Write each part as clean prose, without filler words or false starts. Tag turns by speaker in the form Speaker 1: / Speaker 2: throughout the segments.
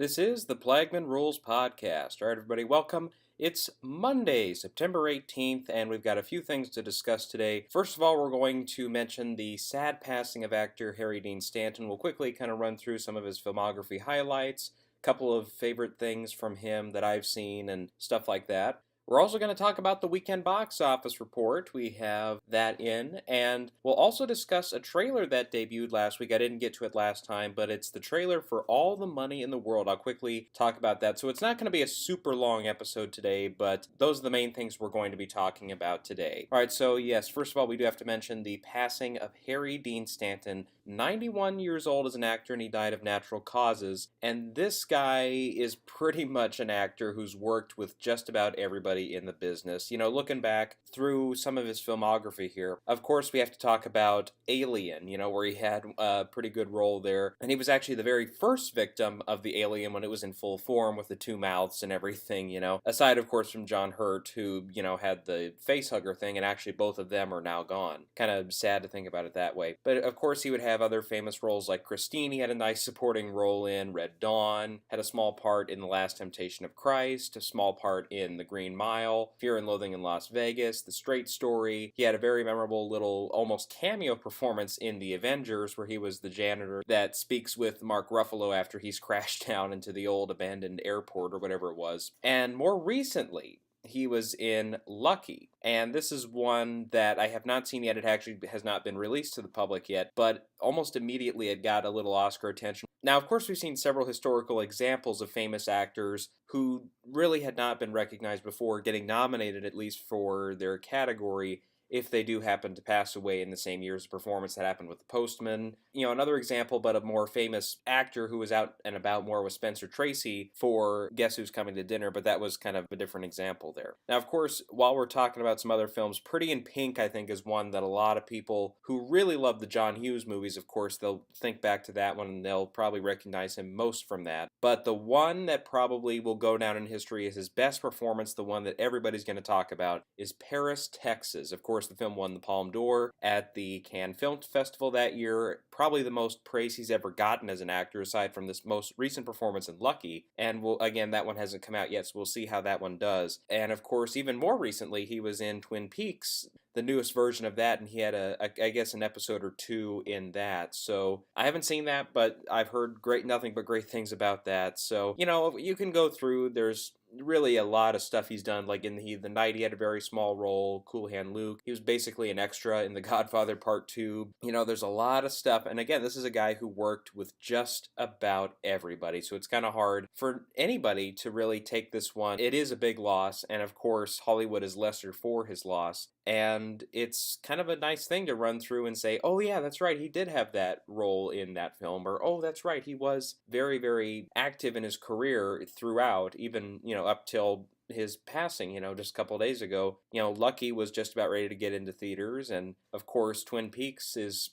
Speaker 1: This is the Plagmanrules Podcast. All right, everybody, welcome. It's Monday, September 18th, and we've got a few things to discuss today. First of all, we're going to mention the sad passing of actor Harry Dean Stanton. We'll quickly kind of run through some of his filmography highlights, a couple of favorite things from him that I've seen, and stuff like that. We're also going to talk about the weekend box office report. We have that in, and we'll also discuss a trailer that debuted last week. I didn't get to it last time, but it's the trailer for All the Money in the World. I'll quickly talk about that. So it's not going to be a super long episode today, but those are the main things we're going to be talking about today. All right, so yes, first of all, we do have to mention the passing of Harry Dean Stanton, 91 years old as an actor, and he died of natural causes. And this guy is pretty much an actor who's worked with just about everybody in the business. You know, looking back through some of his filmography here, of course we have to talk about Alien, where he had a pretty good role there. And he was actually the very first victim of the alien when it was in full form with the two mouths and everything, aside of course from John Hurt, who, had the face hugger thing, and actually both of them are now gone. Kind of sad to think about it that way. But of course he would have other famous roles like Christine. He had a nice supporting role in Red Dawn, had a small part in The Last Temptation of Christ, a small part in The Green Mile, Fear and Loathing in Las Vegas, The Straight Story. He had a very memorable little almost cameo performance in The Avengers, where he was the janitor that speaks with Mark Ruffalo after he's crashed down into the old abandoned airport or whatever it was. And more recently, he was in Lucky, and this is one that I have not seen yet. It actually has not been released to the public yet, but almost immediately it got a little Oscar attention. Now, of course, we've seen several historical examples of famous actors who really had not been recognized before getting nominated, at least for their category, if they do happen to pass away in the same year as the performance. That happened with The Postman. Another example, but a more famous actor who was out and about more, was Spencer Tracy for Guess Who's Coming to Dinner, but that was kind of a different example there. Now, of course, while we're talking about some other films, Pretty in Pink, I think, is one that a lot of people who really love the John Hughes movies, of course, they'll think back to that one and they'll probably recognize him most from that. But the one that probably will go down in history as his best performance, the one that everybody's going to talk about, is Paris, Texas. Of course, the film won the Palme d'Or at the Cannes Film Festival that year. Probably the most praise he's ever gotten as an actor, aside from this most recent performance in Lucky. And again, that one hasn't come out yet, so we'll see how that one does. And of course, even more recently, he was in Twin Peaks, the newest version of that, and he had I guess an episode or two in that. So I haven't seen that, but I've heard nothing but great things about that. So, you can go through, there's really a lot of stuff he's done. Like in The Night, he had a very small role. Cool Hand Luke, he was basically an extra in The Godfather Part 2. There's a lot of stuff. And again, this is a guy who worked with just about everybody. So it's kind of hard for anybody to really take this one. It is a big loss. And of course, Hollywood is lesser for his loss. And it's kind of a nice thing to run through and say, oh yeah, that's right, he did have that role in that film. Or, oh, that's right, he was very, very active in his career throughout, even, up till his passing, just a couple of days ago. Lucky was just about ready to get into theaters, and of course Twin Peaks is,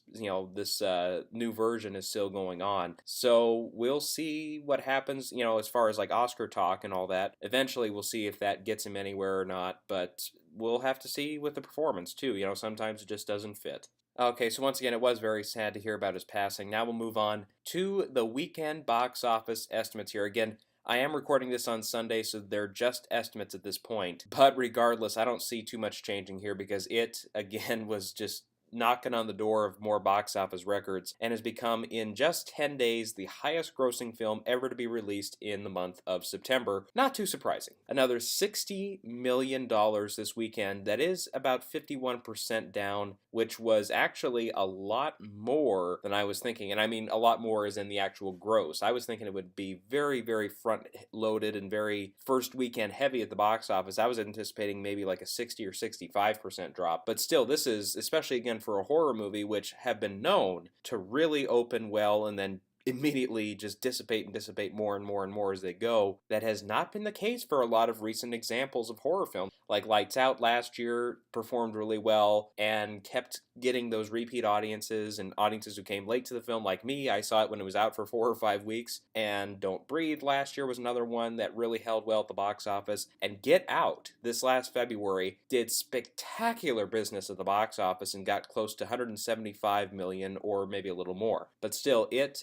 Speaker 1: this new version is still going on. So we'll see what happens, as far as like Oscar talk and all that. Eventually we'll see if that gets him anywhere or not, but we'll have to see with the performance too. Sometimes it just doesn't fit. Okay, so once again, it was very sad to hear about his passing. Now we'll move on to the weekend box office estimates here. Again, I am recording this on Sunday, so they're just estimates at this point. But regardless, I don't see too much changing here, because it, again, was just knocking on the door of more box office records and has become, in just 10 days, the highest grossing film ever to be released in the month of September. Not too surprising. Another $60 million this weekend. That is about 51% down, which was actually a lot more than I was thinking. And I mean, a lot more is in the actual gross. I was thinking it would be very, very front-loaded and very first weekend heavy at the box office. I was anticipating maybe like a 60 or 65% drop. But still, this is, especially again for a horror movie, which have been known to really open well and then immediately just dissipate more and more and more as they go. That has not been the case for a lot of recent examples of horror films. Like Lights Out last year performed really well and kept getting those repeat audiences and audiences who came late to the film like me. I saw it when it was out for 4 or 5 weeks. And Don't Breathe last year was another one that really held well at the box office. And Get Out this last February did spectacular business at the box office and got close to 175 million or maybe a little more. But still, it,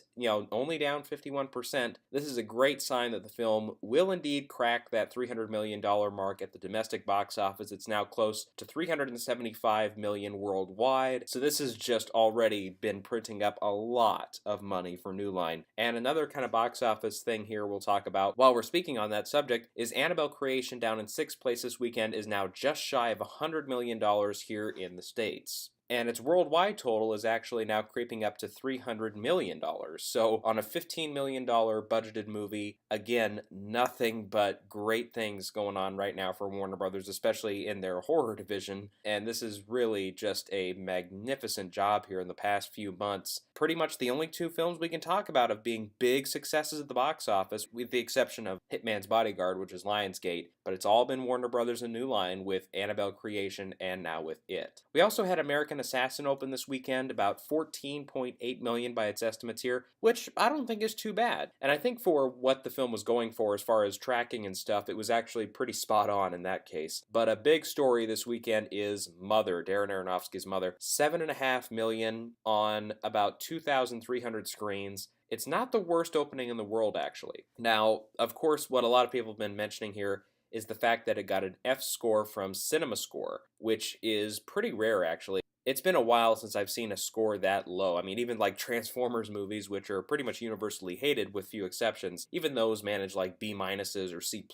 Speaker 1: only down 51%. This is a great sign that the film will indeed crack that $300 million mark at the domestic box office. It's now close to 375 million worldwide. So this has just already been printing up a lot of money for New Line. And another kind of box office thing here we'll talk about while we're speaking on that subject is Annabelle Creation, down in 6th place this weekend, is now just shy of $100 million here in the States. And its worldwide total is actually now creeping up to $300 million. So on a $15 million budgeted movie, again, nothing but great things going on right now for Warner Brothers, especially in their horror division. And this is really just a magnificent job here in the past few months. Pretty much the only 2 films we can talk about of being big successes at the box office, with the exception of Hitman's Bodyguard, which is Lionsgate. But it's all been Warner Brothers and New Line, with Annabelle Creation and now with It. We also had American Assassin open this weekend, about $14.8 million by its estimates here, which I don't think is too bad. And I think for what the film was going for as far as tracking and stuff, it was actually pretty spot on in that case. But a big story this weekend is Mother, Darren Aronofsky's Mother. $7.5 million on about 2,300 screens. It's not the worst opening in the world, actually. Now, of course, what a lot of people have been mentioning here is the fact that it got an F score from CinemaScore, which is pretty rare, actually. It's been a while since I've seen a score that low. I mean, even like Transformers movies, which are pretty much universally hated with few exceptions, even those manage like B- or C+,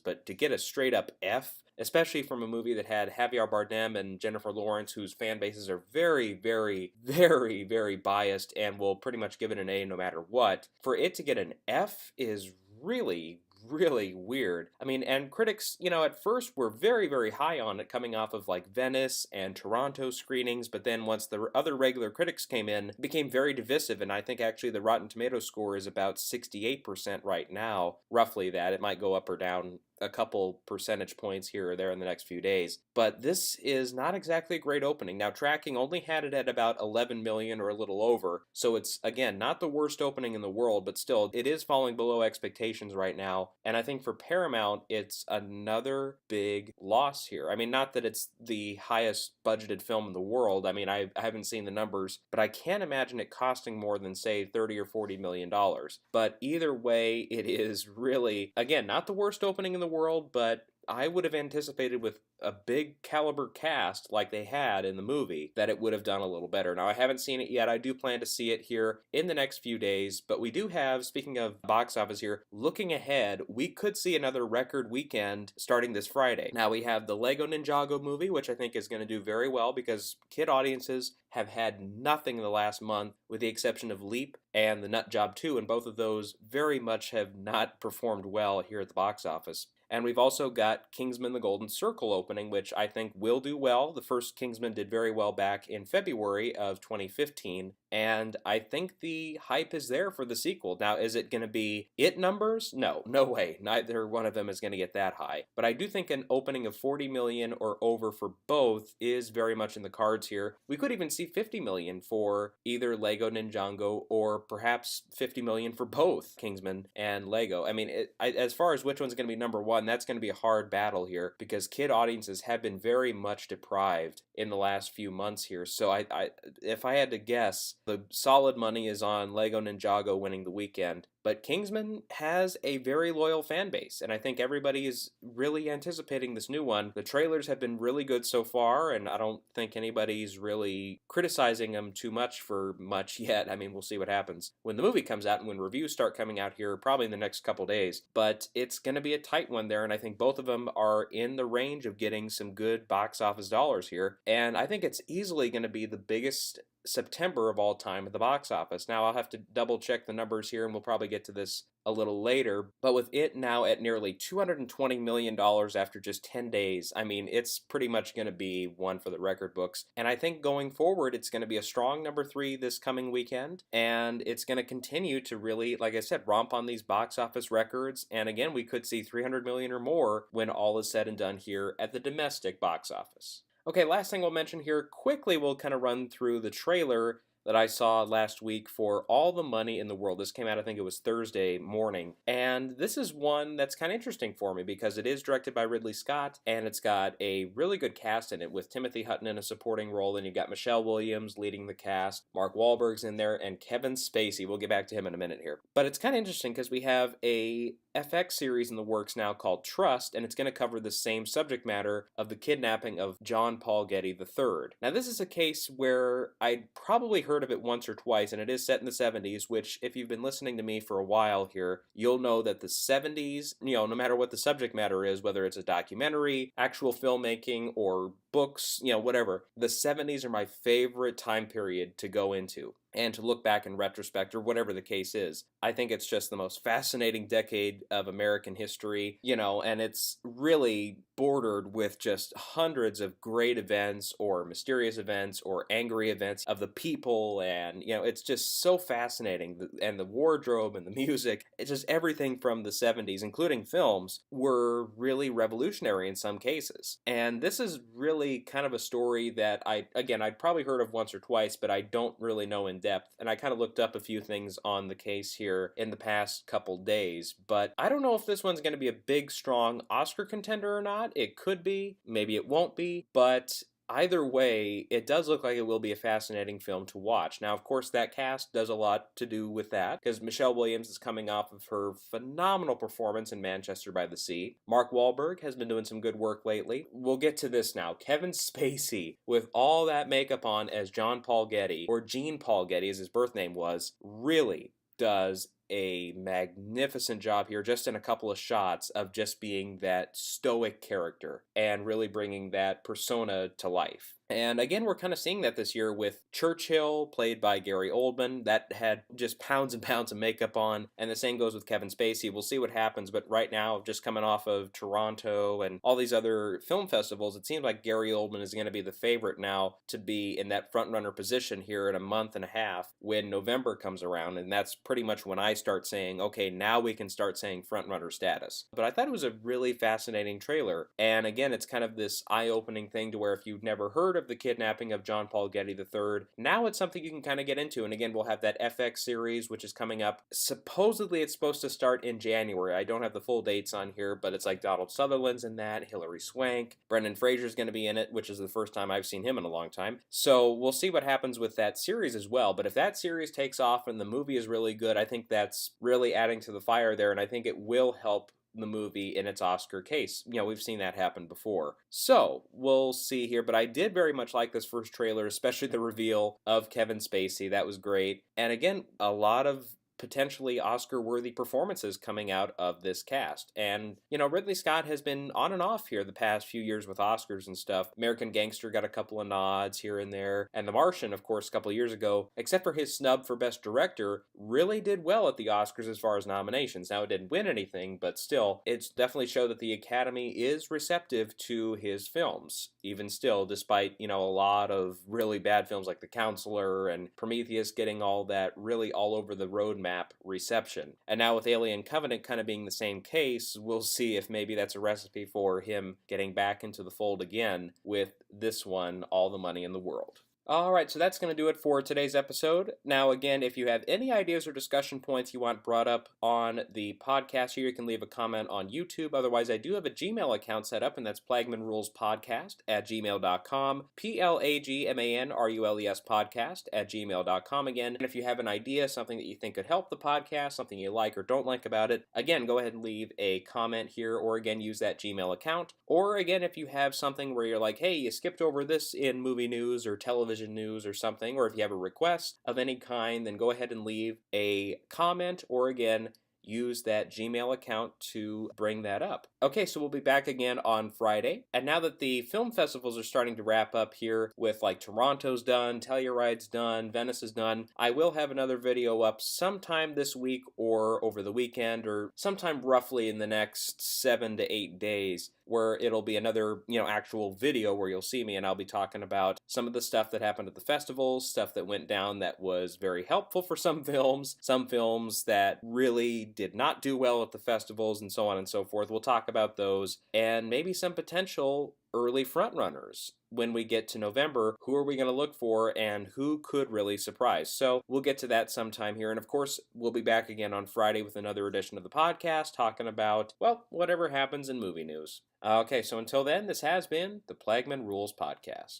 Speaker 1: but to get a straight up F, especially from a movie that had Javier Bardem and Jennifer Lawrence, whose fan bases are very, very, very, very biased and will pretty much give it an A no matter what, for it to get an F is really weird. I mean, and critics, at first were very, very high on it, coming off of like Venice and Toronto screenings, but then once the other regular critics came in, it became very divisive, and I think actually the Rotten Tomatoes score is about 68% right now, roughly that. It might go up or down a couple percentage points here or there in the next few days. But this is not exactly a great opening. Now, tracking only had it at about 11 million or a little over, so it's, again, not the worst opening in the world, but still, it is falling below expectations right now. And I think for Paramount, it's another big loss here. I mean, not that it's the highest budgeted film in the world. I mean, I haven't seen the numbers, but I can't imagine it costing more than, say, $30 or $40 million. But either way, it is really, again, not the worst opening in the world, but I would have anticipated with a big caliber cast like they had in the movie that it would have done a little better. Now, I haven't seen it yet. I do plan to see it here in the next few days, but we do have, speaking of box office here, looking ahead, we could see another record weekend starting this Friday. Now, we have the Lego Ninjago movie, which I think is going to do very well because kid audiences have had nothing in the last month, with the exception of Leap and The Nut Job 2, and both of those very much have not performed well here at the box office. And we've also got Kingsman: The Golden Circle opening, which I think will do well. The first Kingsman did very well back in February of 2015, and I think the hype is there for the sequel. Now, is it going to be It numbers? No way. Neither one of them is going to get that high. But I do think an opening of 40 million or over for both is very much in the cards here. We could even see 50 million for either Lego Ninjago or perhaps 50 million for both Kingsman and Lego. I mean, as far as which one's going to be number one, that's going to be a hard battle here because kid audiences have been very much deprived in the last few months here. So if I had to guess, the solid money is on Lego Ninjago winning the weekend. But Kingsman has a very loyal fan base, and I think everybody is really anticipating this new one. The trailers have been really good so far, and I don't think anybody's really criticizing them too much for much yet. I mean, we'll see what happens when the movie comes out and when reviews start coming out here probably in the next couple days. But it's going to be a tight one there, and I think both of them are in the range of getting some good box office dollars here. And I think it's easily going to be the biggest September of all time at the box office. Now, I'll have to double check the numbers here, and we'll probably get to this a little later, but with it now at nearly $220 million after just 10 days, I mean, it's pretty much going to be one for the record books. And I think going forward, it's going to be a strong number 3 this coming weekend, and it's going to continue to really, like I said, romp on these box office records. And again, we could see 300 million or more when all is said and done here at the domestic box office. Okay, last thing we'll mention here quickly, we'll kind of run through the trailer that I saw last week for All the Money in the World. This came out, I think it was Thursday morning. And this is one that's kind of interesting for me because it is directed by Ridley Scott and it's got a really good cast in it with Timothy Hutton in a supporting role. And you've got Michelle Williams leading the cast, Mark Wahlberg's in there, and Kevin Spacey. We'll get back to him in a minute here. But it's kind of interesting because we have a FX series in the works now called Trust, and it's going to cover the same subject matter of the kidnapping of John Paul Getty III. Now, this is a case where I'd probably heard of it once or twice, and it is set in the 70s, which, if you've been listening to me for a while here, you'll know that the 70s, no matter what the subject matter is, whether it's a documentary, actual filmmaking, or books, whatever, the 70s are my favorite time period to go into and to look back in retrospect, or whatever the case is. I think it's just the most fascinating decade of American history, and it's really bordered with just hundreds of great events or mysterious events or angry events of the people, and, it's just so fascinating. And the wardrobe and the music, it's just everything from the 70s, including films, were really revolutionary in some cases. And this is really kind of a story that I'd probably heard of once or twice, but I don't really know in depth, and I kind of looked up a few things on the case here in the past couple days, but I don't know if this one's going to be a big, strong Oscar contender or not. It could be, maybe it won't be, but either way, it does look like it will be a fascinating film to watch. Now, of course, that cast does a lot to do with that, because Michelle Williams is coming off of her phenomenal performance in Manchester by the Sea. Mark Wahlberg has been doing some good work lately. We'll get to this now. Kevin Spacey, with all that makeup on as John Paul Getty, or Gene Paul Getty as his birth name was, really does a magnificent job here, just in a couple of shots, of just being that stoic character and really bringing that persona to life. And again, we're kind of seeing that this year with Churchill, played by Gary Oldman, that had just pounds and pounds of makeup on, and the same goes with Kevin Spacey. We'll see what happens, but right now, just coming off of Toronto and all these other film festivals, it seems like Gary Oldman is going to be the favorite now to be in that front-runner position here in a month and a half when November comes around, and that's pretty much when I start saying, okay, now we can start saying front-runner status. But I thought it was a really fascinating trailer, and again, it's kind of this eye-opening thing to where if you've never heard of the kidnapping of John Paul Getty III, now it's something you can kind of get into. And again, we'll have that FX series, which is coming up. Supposedly it's supposed to start in January. I don't have the full dates on here, but it's like Donald Sutherland's in that, Hilary Swank, Brendan Fraser's going to be in it, which is the first time I've seen him in a long time. So we'll see what happens with that series as well. But if that series takes off and the movie is really good, I think that's really adding to the fire there, and I think it will help the movie in its Oscar case. We've seen that happen before. So, we'll see here, but I did very much like this first trailer, especially the reveal of Kevin Spacey. That was great. And again, a lot of potentially Oscar-worthy performances coming out of this cast. And, Ridley Scott has been on and off here the past few years with Oscars and stuff. American Gangster got a couple of nods here and there. And The Martian, of course, a couple of years ago, except for his snub for Best Director, really did well at the Oscars as far as nominations. Now, it didn't win anything, but still, it's definitely showed that the Academy is receptive to his films, even still, despite, a lot of really bad films like The Counselor and Prometheus getting all that really all over the roadmap reception. And now with Alien Covenant kind of being the same case, we'll see if maybe that's a recipe for him getting back into the fold again with this one, All the Money in the World. Alright, so that's going to do it for today's episode. Now again, if you have any ideas or discussion points you want brought up on the podcast here, you can leave a comment on YouTube. Otherwise, I do have a Gmail account set up, and that's Plagmanrules Podcast at gmail.com. Plagmanrules Podcast at gmail.com again. And if you have an idea, something that you think could help the podcast, something you like or don't like about it, again, go ahead and leave a comment here, or again, use that Gmail account. Or again, if you have something where you're like, hey, you skipped over this in movie news or television news or something, or if you have a request of any kind, then go ahead and leave a comment, or again, use that Gmail account to bring that up. Okay, so we'll be back again on Friday. And now that the film festivals are starting to wrap up here with like Toronto's done, Telluride's done, Venice is done, I will have another video up sometime this week or over the weekend or sometime roughly in the next 7 to 8 days, where it'll be another, actual video where you'll see me and I'll be talking about some of the stuff that happened at the festivals, stuff that went down that was very helpful for some films that really did not do well at the festivals, and so on and so forth. We'll talk about those, and maybe some potential early frontrunners. When we get to November, who are we going to look for and who could really surprise? So we'll get to that sometime here. And of course, we'll be back again on Friday with another edition of the podcast talking about, well, whatever happens in movie news. Okay, so until then, this has been the Plagman Rules Podcast.